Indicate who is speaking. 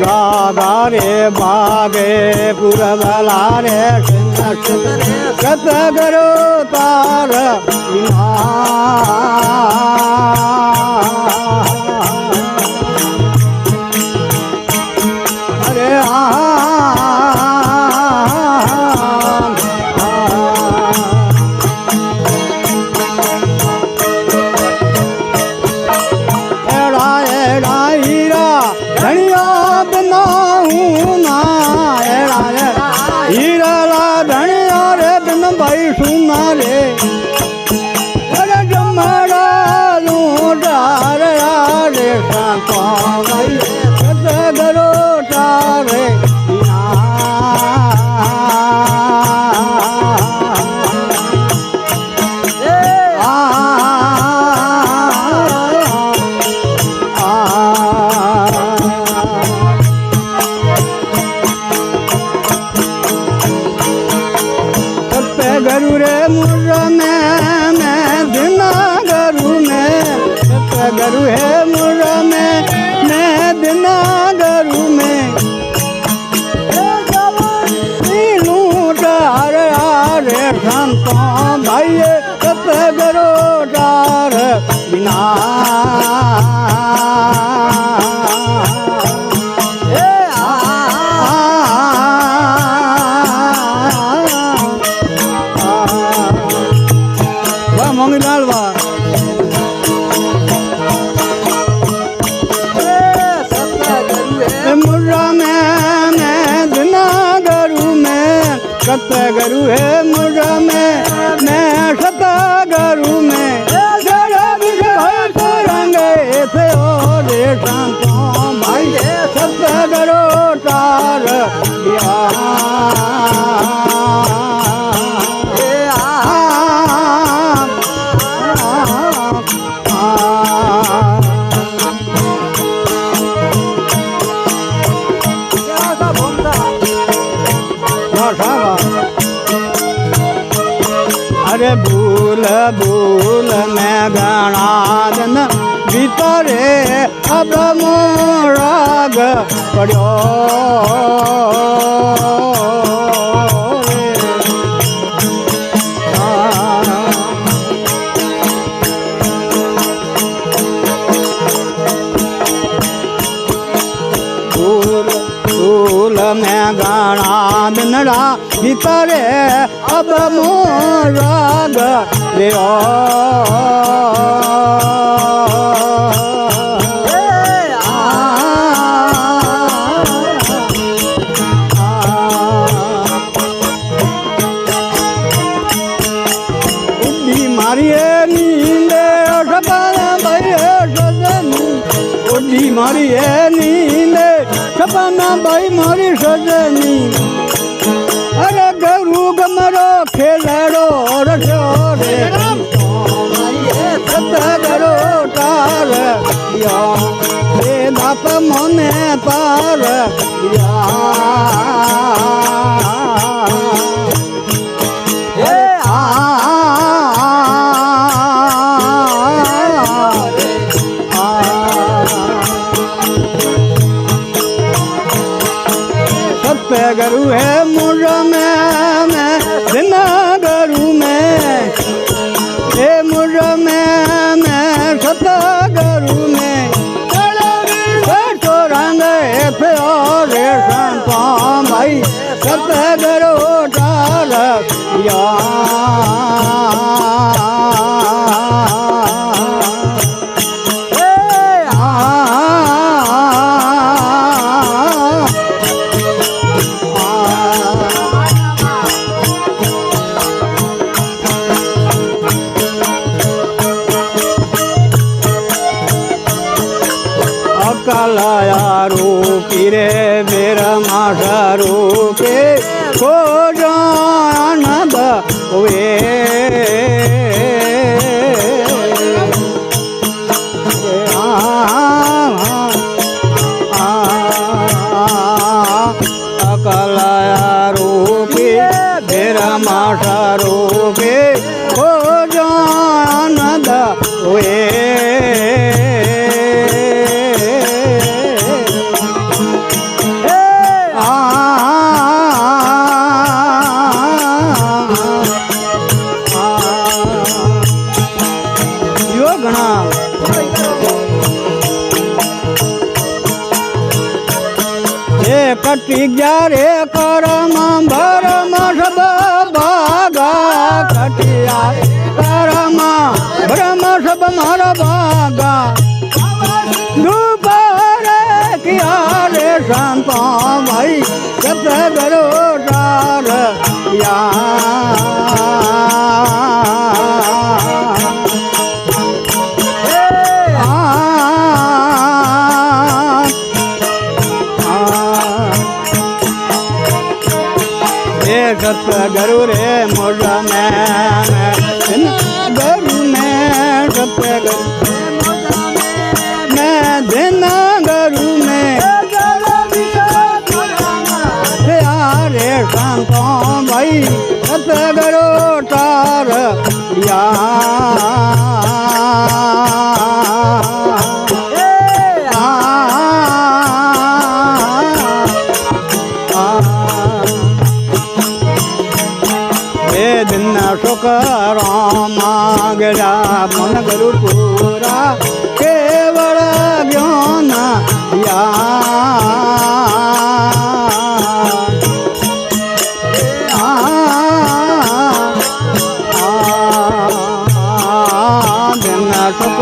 Speaker 1: रागा रे भागे पुरबला रे सत करो तार अरे धनिया बिना हूँ ना हीरा ला धनिया रे बिन भाई सुना रे अरे जमड़ा लूटार रे सांको भाई सत करो तारे गरु रे मुर्रा में दिना गरु में गरु है मुर्रा में दिना गरु में लूटार रे संतो भाई सत गरो डार बिना मोंगलाल बा मुर्रा में दिना गरु में सत गरु है मुर्रा में सत गरु में रंगे थे रे शांतो भाई सत गरो तार अरे भूल भूल में गणा दिन भीतरे अब मोराग पड़ो फूल में गाना दिनड़ा भीतरे अब मोराग ले मारिए नींदे सपना भाई सजनी उड़ी मारिए नींदे सपना भाई मारी सजनी अरे गरु गमरो खेलड़ो रसो रे सत करो तार या रे दाप मने तार या गरु है मुर्रा में दिना गरु में हे मुर्रा में सत गरु में तो रंग थे रे संतो भाई सत गरो डाल या कलाया रूपी रे मेरा माशा रूपे को जानद हुए कलाया रूपी मेरा माशा रूपे को जानद हुए એ કટી ગયા રે કરમ ભરમ સબ ભાગા કટિયા કરમ ભરમ સબ મારા ભાગા દુપારે કિયા રે સંતો ભાઈ સત કરો તાર सतगुरु रे मोजा में गरु में सतगुरु मैं दिन गरु में रे संतों भाई सतगुरु तार या दिन सुख रामा गया मन गुरु पूरा केवल ज्ञान या दिन सुख